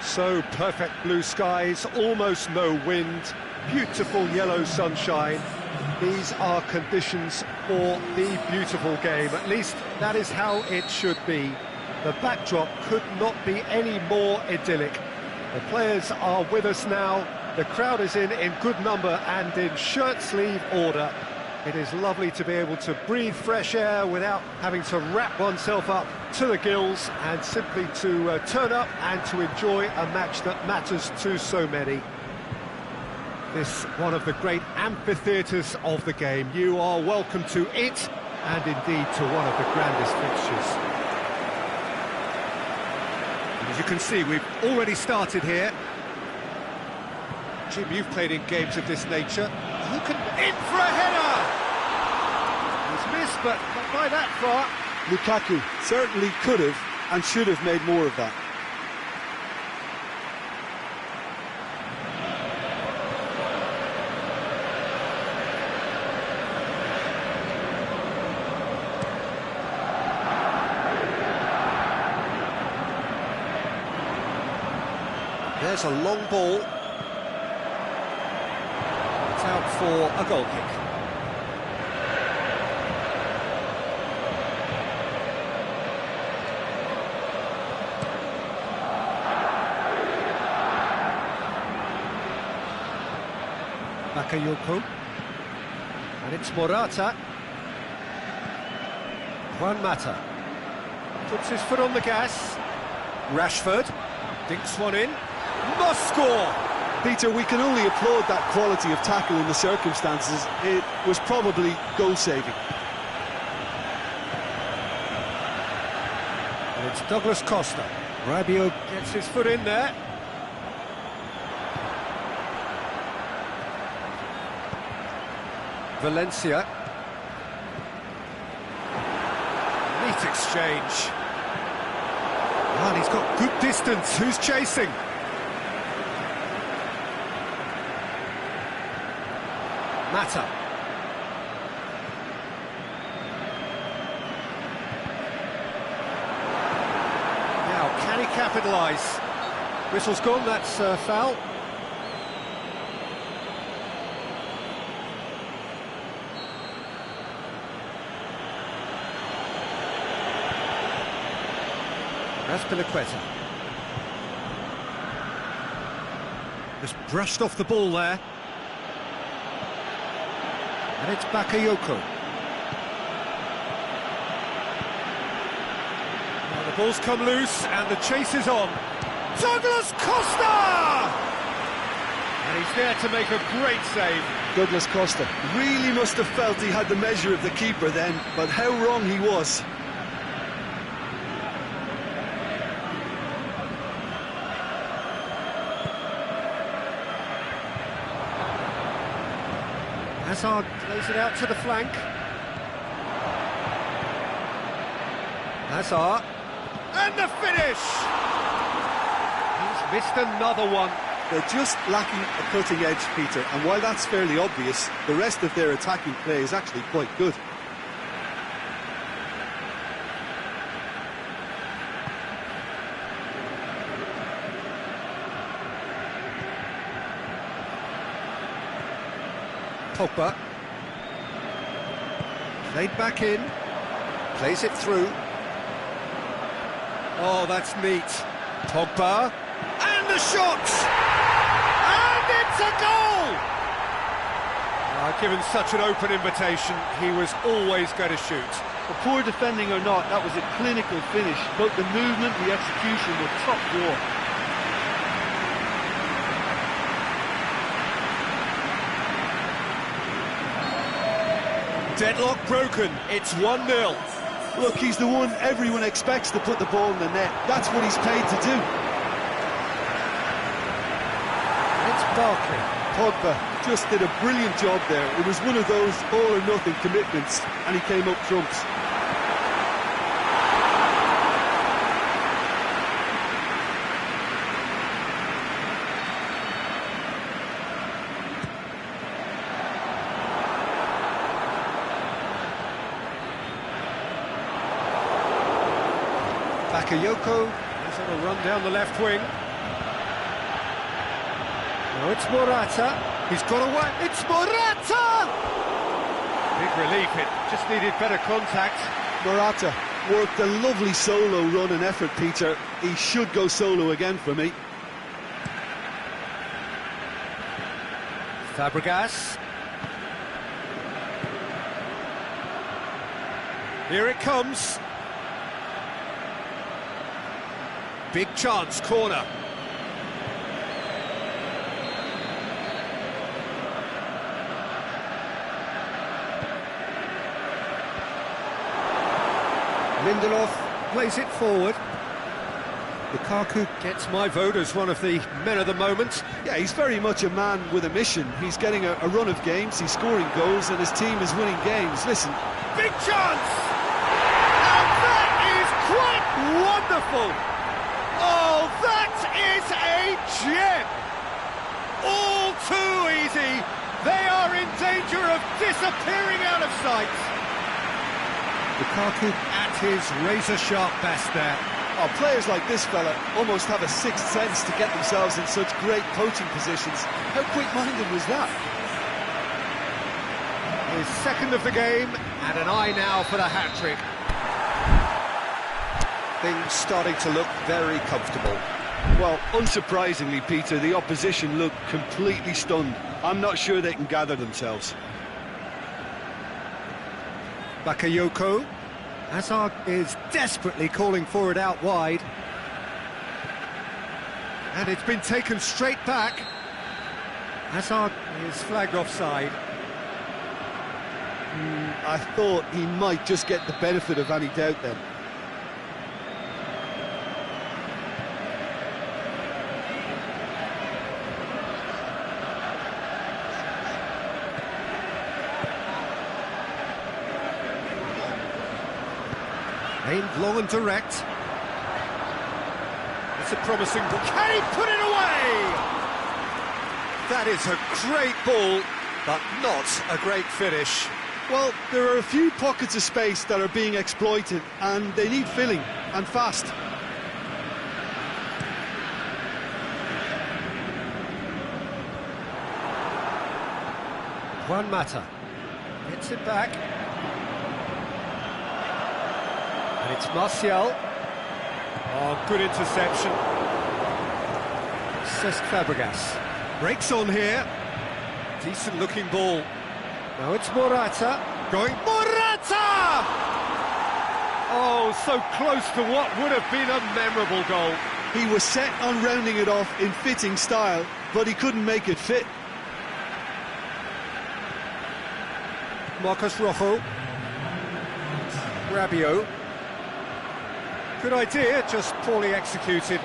So perfect blue skies, almost no wind, beautiful yellow sunshine. These are conditions for the beautiful game. At least that is how it should be. The backdrop could not be any more idyllic. The players are with us now. The crowd is in good number and in shirt-sleeve order. It is lovely to be able to breathe fresh air without having to wrap oneself up to the gills and simply to turn up and to enjoy a match that matters to so many. This one of the great amphitheatres of the game. You are welcome to it and indeed to one of the grandest fixtures. As you can see, we've already started here. Jim, you've played in games of this nature. Who can... In for a header! He's missed, but not by that far. Lukaku certainly could have and should have made more of that. There's a long ball. It's out for a goal kick. Bakayoko. And it's Morata. Juan Mata. Puts his foot on the gas. Rashford. Dinks one in. Must score! Peter, we can only applaud that quality of tackle in the circumstances. It was probably goal-saving. And it's Douglas Costa. Rabiot gets his foot in there. Valencia. Neat exchange. And he's got good distance. Who's chasing? Mata. Now, can he capitalise? Whistle's gone, that's foul. Azpilicueta. Just brushed off the ball there. And it's Bakayoko. Now the ball's come loose and the chase is on. Douglas Costa! And he's there to make a great save. Douglas Costa really must have felt he had the measure of the keeper then, but how wrong he was. Hazard plays it out to the flank. Hazard. And the finish! He's missed another one. They're just lacking a cutting edge, Peter, and while that's fairly obvious, the rest of their attacking play is actually quite good. Pogba. Played back in. Plays it through. Oh, that's neat. Pogba. And the shot! And it's a goal! Given such an open invitation, he was always going to shoot. Well, poor defending or not, that was a clinical finish. Both the movement and the execution were top drawer. Deadlock broken, it's 1-0. Look, he's the one everyone expects to put the ball in the net. That's what he's paid to do. It's Barkley. Pogba just did a brilliant job there. It was one of those all-or-nothing commitments, and he came up trumps. Bakayoko is on a run down the left wing. Now it's Morata. He's got away. It's Morata! Big relief. It just needed better contact. Morata worked a lovely solo run and effort, Peter. He should go solo again for me. Fabregas. Here it comes. Big chance, corner. Lindelof plays it forward. Lukaku gets my vote as one of the men of the moment. Yeah, he's very much a man with a mission. He's getting a run of games, he's scoring goals, and his team is winning games. Listen. Big chance! And that is quite wonderful! Oh, that is a gem! All too easy. They are in danger of disappearing out of sight. Lukaku at his razor-sharp best there. Oh, players like this fella almost have a sixth sense to get themselves in such great coaching positions. How quick-minded was that? His second of the game, and an eye now for the hat-trick. Things starting to look very comfortable. Well, unsurprisingly, Peter, the opposition look completely stunned. I'm not sure they can gather themselves. Bakayoko. Hazard is desperately calling for it out wide. And it's been taken straight back. Hazard is flagged offside. I thought he might just get the benefit of any doubt then. Aimed long and direct. It's a promising ball. Can he put it away? That is a great ball, but not a great finish. Well, there are a few pockets of space that are being exploited, and they need filling, and fast. Juan Mata gets it back. And it's Martial. Oh, good interception. Cesc Fabregas. Breaks on here. Decent looking ball. Now it's Morata. Going Morata! Oh, so close to what would have been a memorable goal. He was set on rounding it off in fitting style, but he couldn't make it fit. Marcos Rojo. Rabiot. Good idea, just poorly executed.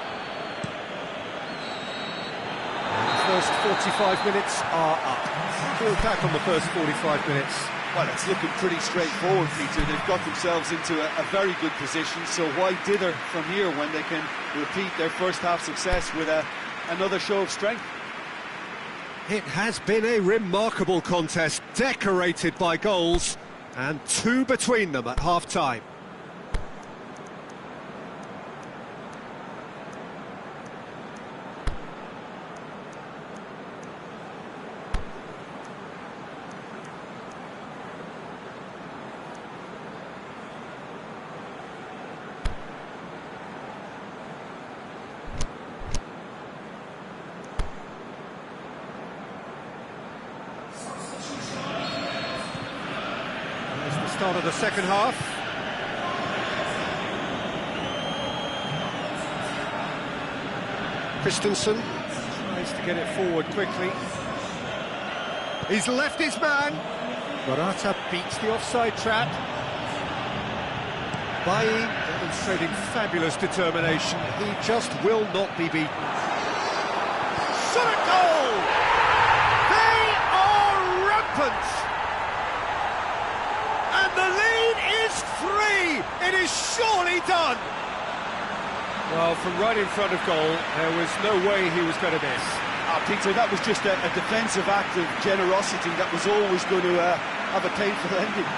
The first 45 minutes are up. We'll back on the first 45 minutes. Well, it's looking pretty straightforward, Peter. They've got themselves into a very good position, so why dither from here when they can repeat their first half success with another show of strength? It has been a remarkable contest, decorated by goals, and two between them at half-time. Start of the second half. Christensen tries to get it forward quickly. He's left his man. Morata beats the offside trap. Bailly demonstrating fabulous determination. He just will not be beaten. Shot a goal! They are rampant! And the lead is 3! It is surely done! Well, from right in front of goal, there was no way he was going to miss. Peter, that was just a defensive act of generosity that was always going to have a painful ending.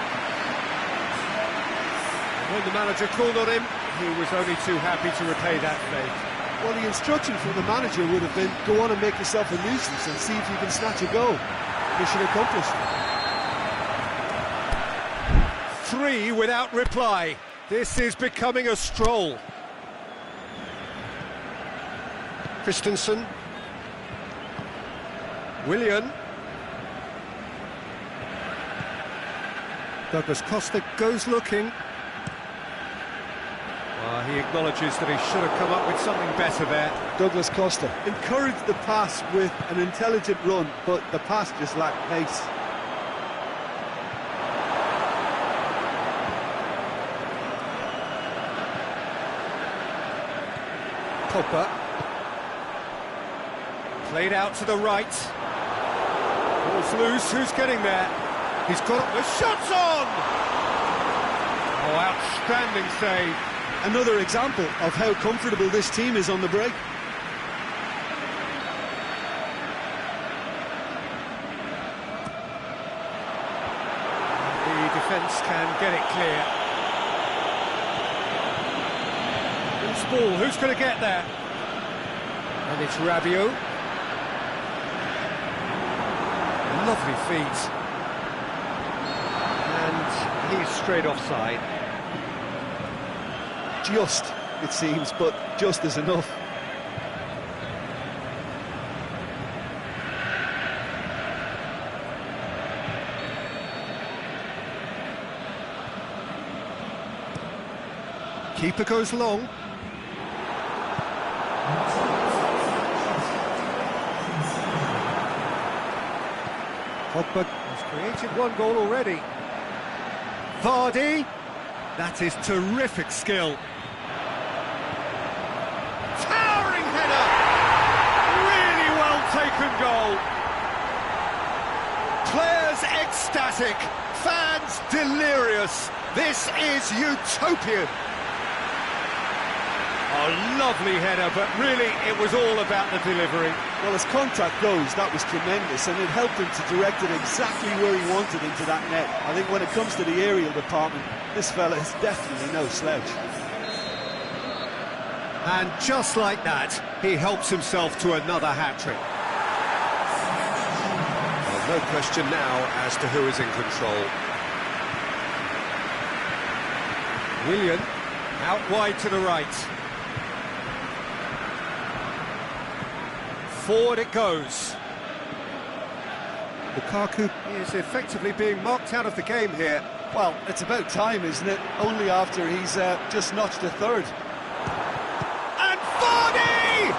When the manager called on him, he was only too happy to repay that fate. Well, the instruction from the manager would have been, go on and make yourself a nuisance and see if you can snatch a goal. Mission accomplished. 3 without reply. This is becoming a stroll. Christensen. Willian. Douglas Costa goes looking. He acknowledges that he should have come up with something better there. Douglas Costa encouraged the pass with an intelligent run, but the pass just lacked pace. Pogba. Played out to the right. Ball's loose, who's getting there? He's got the shot's on! Oh, outstanding save. Another example of how comfortable this team is on the break. The defence can get it clear. Loose ball, who's going to get there? And it's Rabiot. Lovely feet. And he's straight offside. Just, it seems, but just is enough. Keeper goes long. Pogba has created 1 goal already. Vardy, that is terrific skill. Towering header! Really well taken goal. Players ecstatic, fans delirious. This is utopian. Oh, lovely header, but really it was all about the delivery. Well, as contact goes, that was tremendous, and it helped him to direct it exactly where he wanted into that net. I think when it comes to the aerial department, this fella is definitely no slouch. And just like that, he helps himself to another hat-trick. Well, no question now as to who is in control. Willian, out wide to the right. Forward it goes. Lukaku is effectively being marked out of the game here. Well, it's about time, isn't it? Only after he's just notched a third. And Vardy!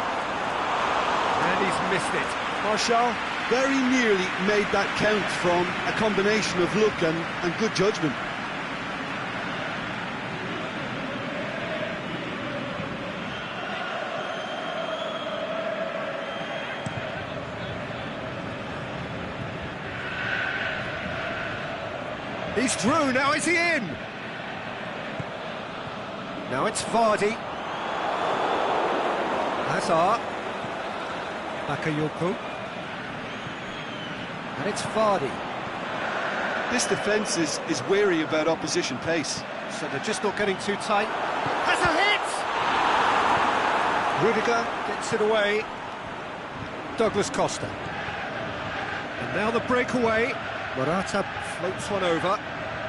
And he's missed it. Martial very nearly made that count from a combination of luck and good judgment. He's through, now is he in? Now it's Vardy. Hazard. Bakayoko. And it's Vardy. This defence is wary about opposition pace. So they're just not getting too tight. Has a hit! Rudiger gets it away. Douglas Costa. And now the breakaway. Morata floats one over.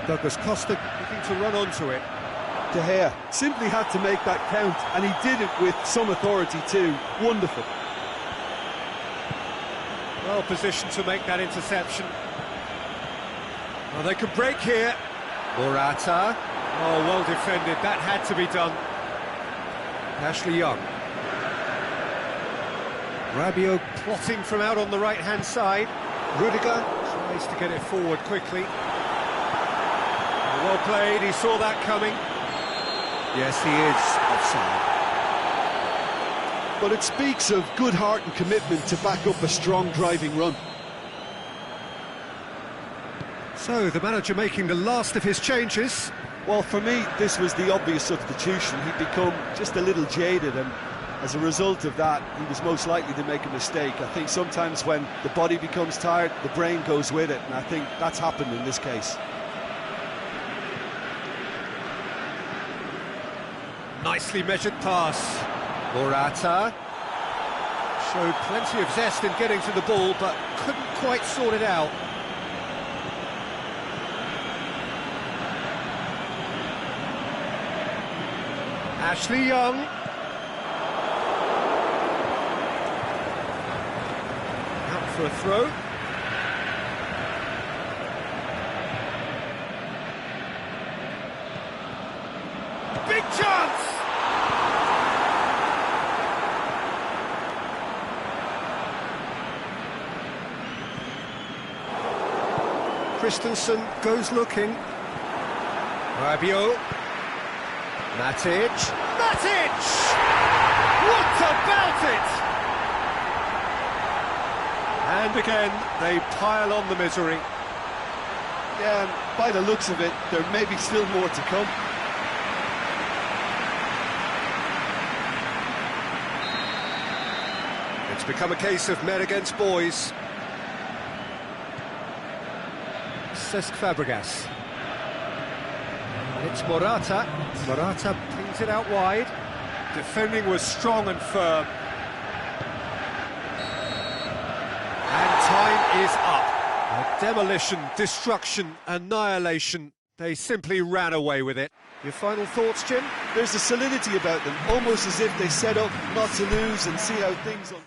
Douglas Costa looking to run onto it. De Gea simply had to make that count, and he did it with some authority too. Wonderful. Well positioned to make that interception. Well, they could break here. Morata. Oh, well defended. That had to be done. Ashley Young. Rabiot plotting from out on the right-hand side. Rudiger tries to get it forward quickly. Well played, he saw that coming. Yes, he is offside. But it speaks of good heart and commitment to back up a strong driving run. So, the manager making the last of his changes. Well, for me, this was the obvious substitution. He'd become just a little jaded, and as a result of that, he was most likely to make a mistake. I think sometimes when the body becomes tired, the brain goes with it, and I think that's happened in this case. Nicely measured pass. Morata showed plenty of zest in getting to the ball, but couldn't quite sort it out. Ashley Young. Out for a throw. Big chance! Christensen goes looking. Rabiot. Matic. Matic! What about it? And again, they pile on the misery. Yeah, and by the looks of it, there may be still more to come. It's become a case of men against boys. Cesc Fabregas. And it's Morata. Morata pings it out wide. Defending was strong and firm. And time is up. A demolition, destruction, annihilation. They simply ran away with it. Your final thoughts, Jim? There's a solidity about them, almost as if they set up not to lose and see how things unfold.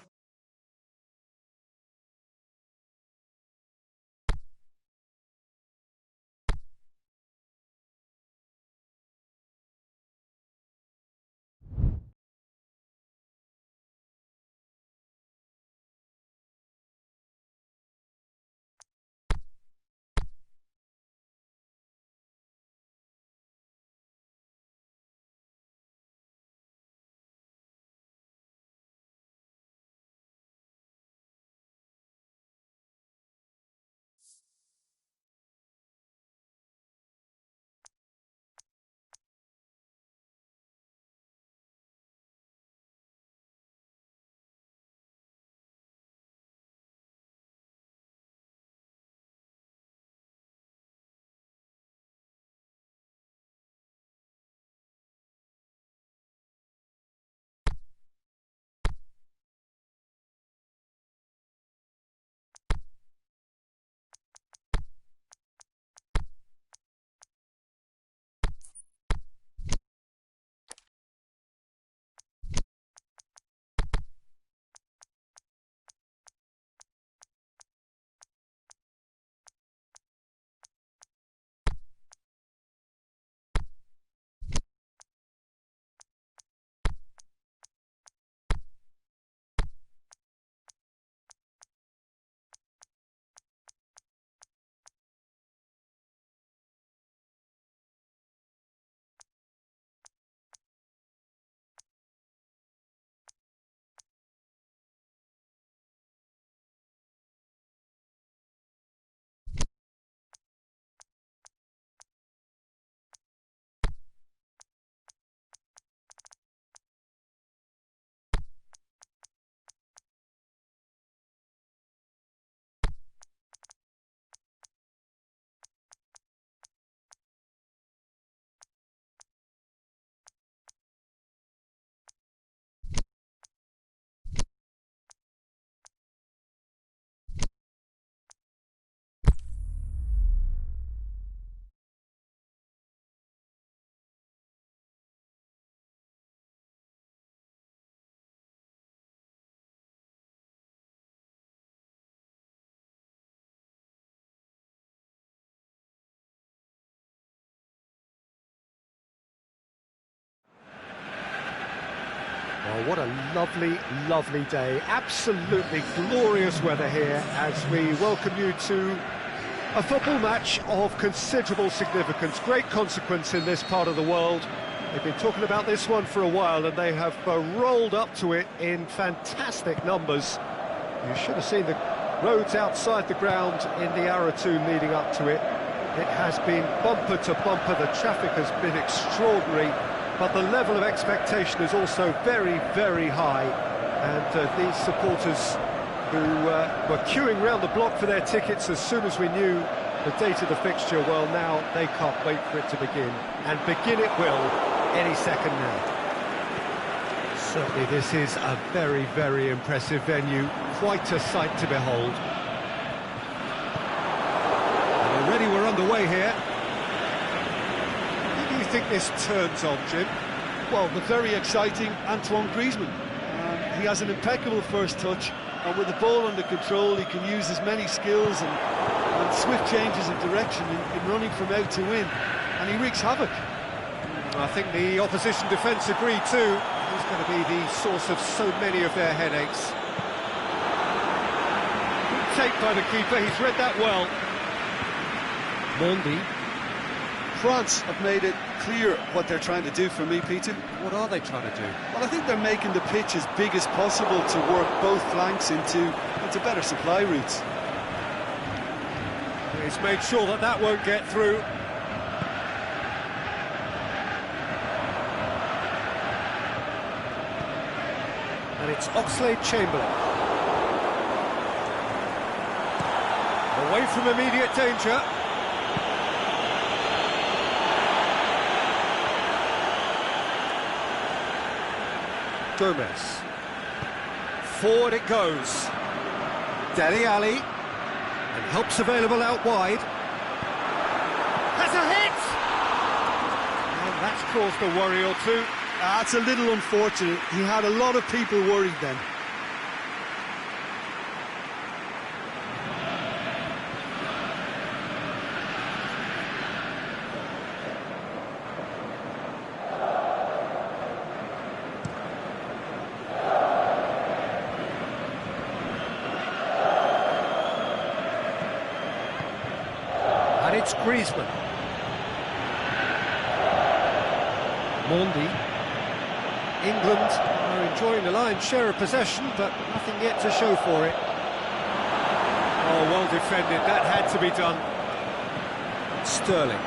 Oh, what a lovely, lovely day. Absolutely glorious weather here as we welcome you to a football match of considerable significance, great consequence in this part of the world. They've been talking about this one for a while and they have rolled up to it in fantastic numbers. You should have seen the roads outside the ground in the hour or two leading up to it. It has been bumper to bumper, the traffic has been extraordinary, but the level of expectation is also very, very high. And these supporters who were queuing round the block for their tickets as soon as we knew the date of the fixture, well, now they can't wait for it to begin. And begin it will any second now. Certainly this is a very, very impressive venue. Quite a sight to behold. And already we're underway here. Who do you think this turns on, Jim? Well, the very exciting Antoine Griezmann. He has an impeccable first touch, and with the ball under control, he can use his many skills and swift changes of direction in running from out to in, and he wreaks havoc. I think the opposition defence agree too. He's going to be the source of so many of their headaches. Good take by the keeper, he's read that well. Mondi. France have made it clear what they're trying to do for me, Peter. What are they trying to do? Well, I think they're making the pitch as big as possible to work both flanks into better supply routes. He's made sure that that won't get through. And it's Oxlade-Chamberlain. Away from immediate danger. Gomez. Forward it goes. Dele Alli. And help's available out wide. Has a hit! And that's caused a worry or two. That's a little unfortunate. He had a lot of people worried then. And it's Griezmann. Mondi. England are enjoying the lion's share of possession, but nothing yet to show for it. Oh, well defended. That had to be done. Sterling.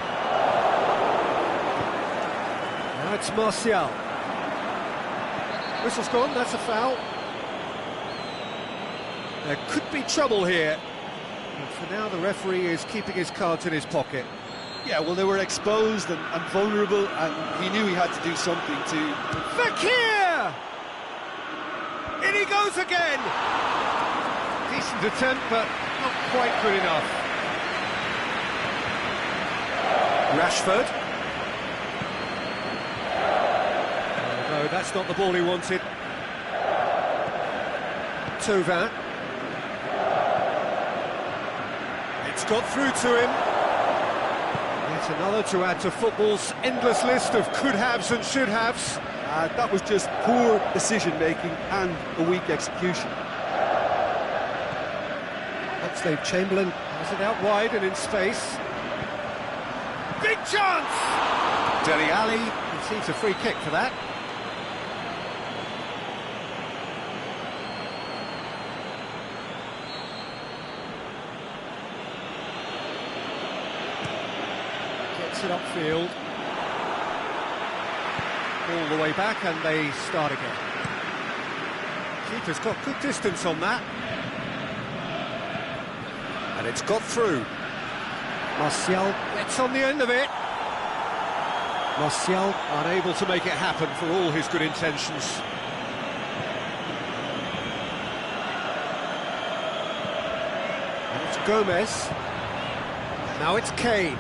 Now it's Martial. Whistle's gone, that's a foul. There could be trouble here. And for now, the referee is keeping his cards in his pocket. Yeah, well, they were exposed and vulnerable, and he knew he had to do something to... Fekir! In he goes again! Decent attempt, but not quite good enough. Rashford. Oh, no, that's not the ball he wanted. Thauvin. It's got through to him. Yet another to add to football's endless list of could-haves and should-haves. That was just poor decision-making and a weak execution. Oxlade-Chamberlain has it out wide and in space. Big chance! Dele Alli receives a free kick for that. Gets it upfield. All the way back, and they start again. Keeper's got good distance on that. And it's got through. Martial gets on the end of it. Martial unable to make it happen for all his good intentions. And it's Gomez. Now it's Kane.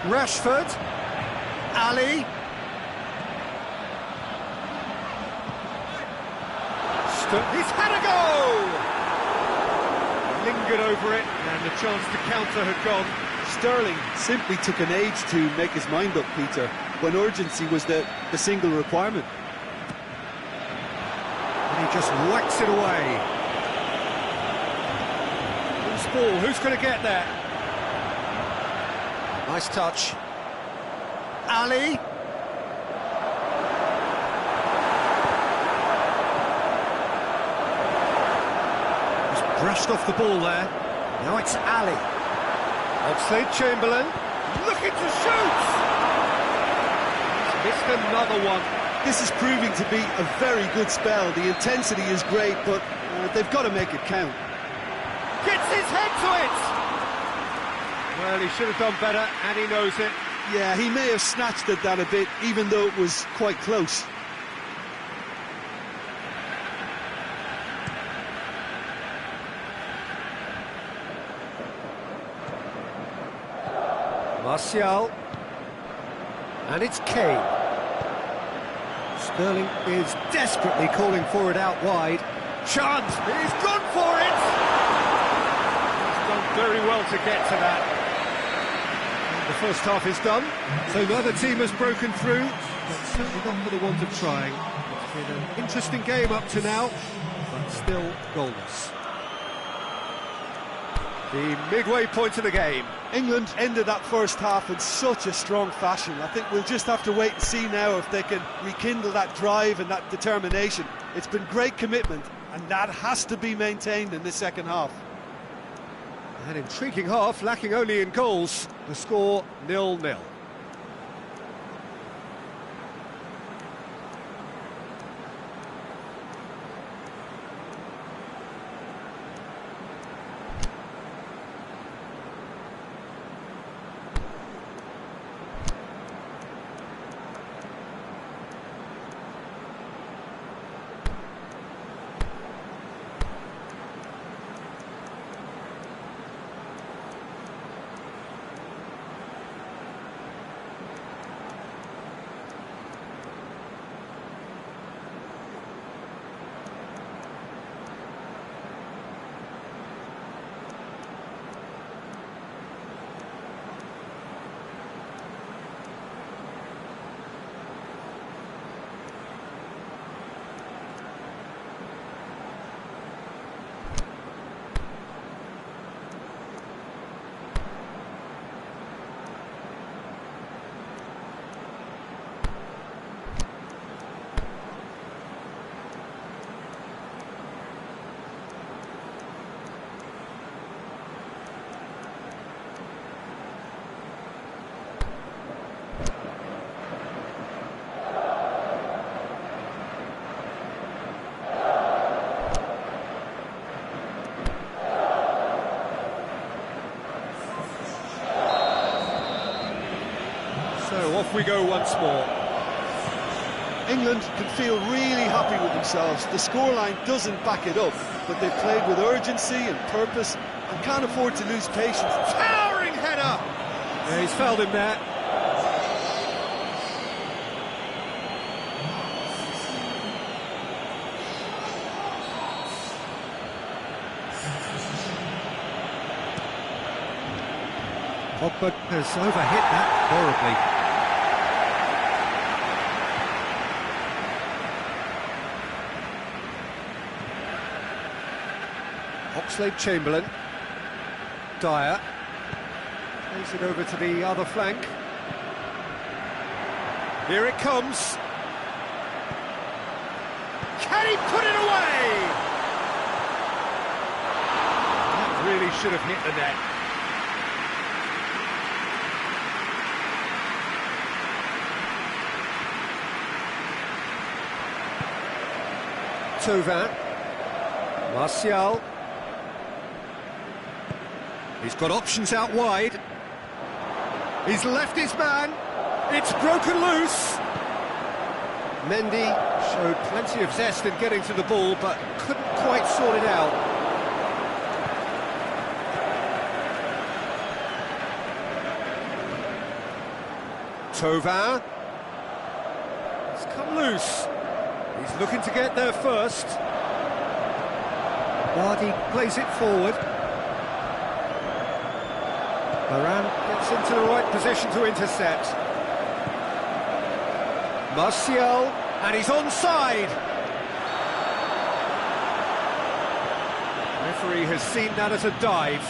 Rashford. Ali. He's had a go! Lingered over it, and the chance to counter had gone. Sterling simply took an age to make his mind up, Peter, when urgency was the single requirement. And he just whacks it away. Loose ball, who's going to get there? Nice touch. Ali. Just brushed off the ball there. Now it's Ali. Oxlade-Chamberlain looking to shoot. He's missed another one. This is proving to be a very good spell. The intensity is great, but they've got to make it count. Gets his head to it. Well, he should have done better, and he knows it. Yeah, he may have snatched at that a bit, even though it was quite close. Martial. And it's Kane. Sterling is desperately calling for it out wide. Chance! He's gone for it! He's done very well to get to that. The first half is done, so neither team has broken through, but certainly not for the want of trying. It's been an interesting game up to now, but still goalless. The midway point of the game. England ended that first half in such a strong fashion. I think we'll just have to wait and see now if they can rekindle that drive and that determination. It's been great commitment, and that has to be maintained in this second half. An intriguing half, lacking only in goals. The score 0-0. So off we go once more. England can feel really happy with themselves. The scoreline doesn't back it up, but they've played with urgency and purpose and can't afford to lose patience. Towering header! Yeah, he's fouled him there. Pogba has overhit that horribly. Oxlade-Chamberlain. Dyer. Plays it over to the other flank. Here it comes. Can he put it away? That really should have hit the net. Thauvin. Martial. He's got options out wide. He's left his man. It's broken loose. Mendy showed plenty of zest in getting to the ball, but couldn't quite sort it out. Thauvin. It's come loose. He's looking to get there first. Vardy plays it forward. Varane gets into the right position to intercept. Martial, and he's onside. The referee has seen that as a dive.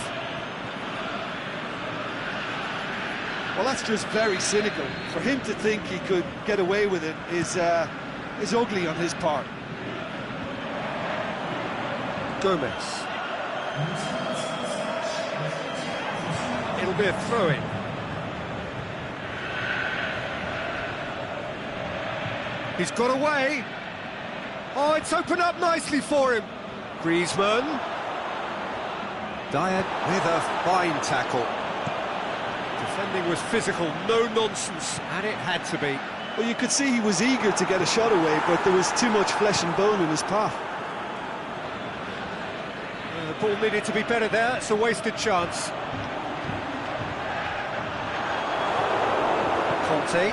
Well, that's just very cynical. For him to think he could get away with it is ugly on his part. Gomez. It'll be a throw-in. He's got away. Oh, it's opened up nicely for him. Griezmann. Dyer with a fine tackle. Defending was physical, no nonsense, and it had to be. Well, you could see he was eager to get a shot away, but there was too much flesh and bone in his path. The ball needed to be better there. It's a wasted chance. Conte.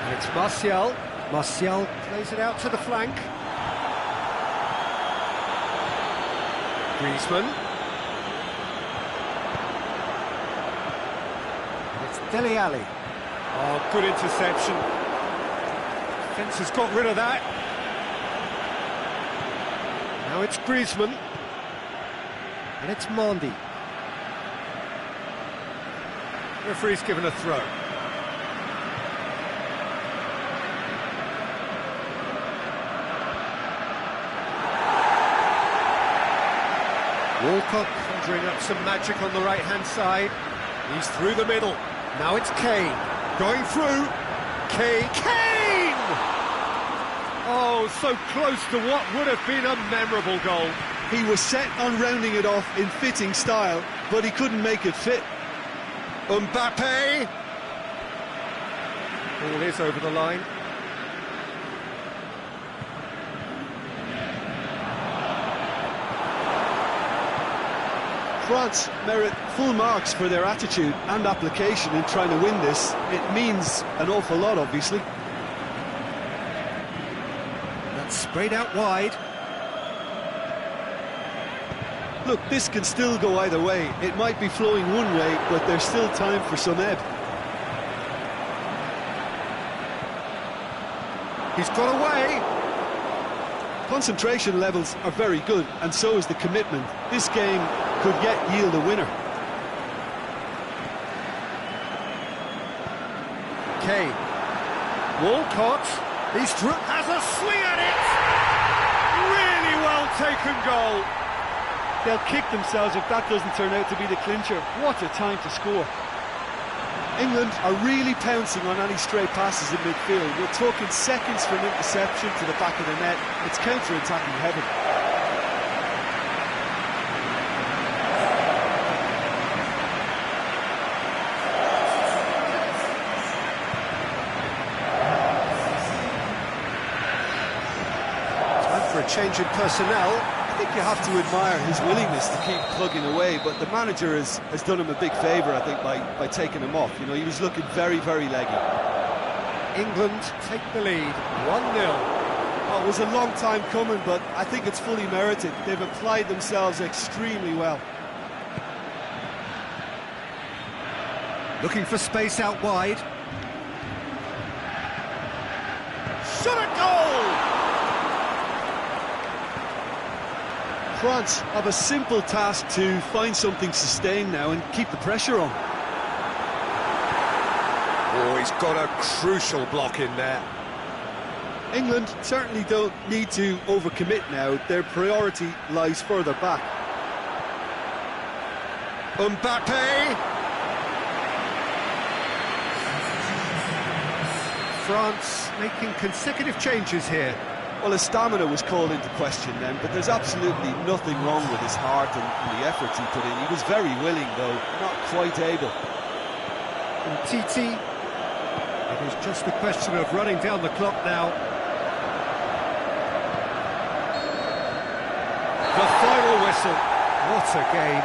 And it's Martial. Martial plays it out to the flank. Griezmann. And it's Dele Alli. Oh, good interception. Defence has got rid of that. Now it's Griezmann. And it's Mendy. Referee's given a throw. Walcott conjuring up some magic on the right-hand side. He's through the middle. Now it's Kane. Going through. Kane! Oh, so close to what would have been a memorable goal. He was set on rounding it off in fitting style, but he couldn't make it fit. Mbappe! Ball is over the line. France merit full marks for their attitude and application in trying to win this. It means an awful lot, obviously. That's sprayed out wide. Look, this can still go either way. It might be flowing one way, but there's still time for some ebb. He's got away. Concentration levels are very good, and so is the commitment. This game could yet yield a winner. Kane. Walcott. He's through. Has a swing at it. Really well taken goal. They'll kick themselves if that doesn't turn out to be the clincher. What a time to score. England are really pouncing on any stray passes in midfield. We're talking seconds from interception to the back of the net. It's counter-attacking heaven. Time for a change in personnel. I think you have to admire his willingness to keep plugging away, but the manager has done him a big favour, I think, by taking him off. You know, he was looking very, very leggy. England take the lead, 1-0. Oh, it was a long time coming, but I think it's fully merited. They've applied themselves extremely well. Looking for space out wide. Shot at goal! France have a simple task to find something sustained now and keep the pressure on. Oh, he's got a crucial block in there. England certainly don't need to overcommit now. Their priority lies further back. Mbappe! France making consecutive changes here. Well, his stamina was called into question then, but there's absolutely nothing wrong with his heart and the efforts he put in. He was very willing, though, not quite able. And Titi, it is just a question of running down the clock now. The final whistle. What a game.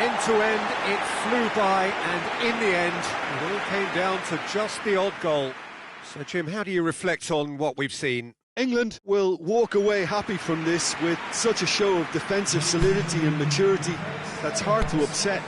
End to end, it flew by, and in the end, it all came down to just the odd goal. So, Jim, how do you reflect on what we've seen? England will walk away happy from this with such a show of defensive solidity and maturity that's hard to upset.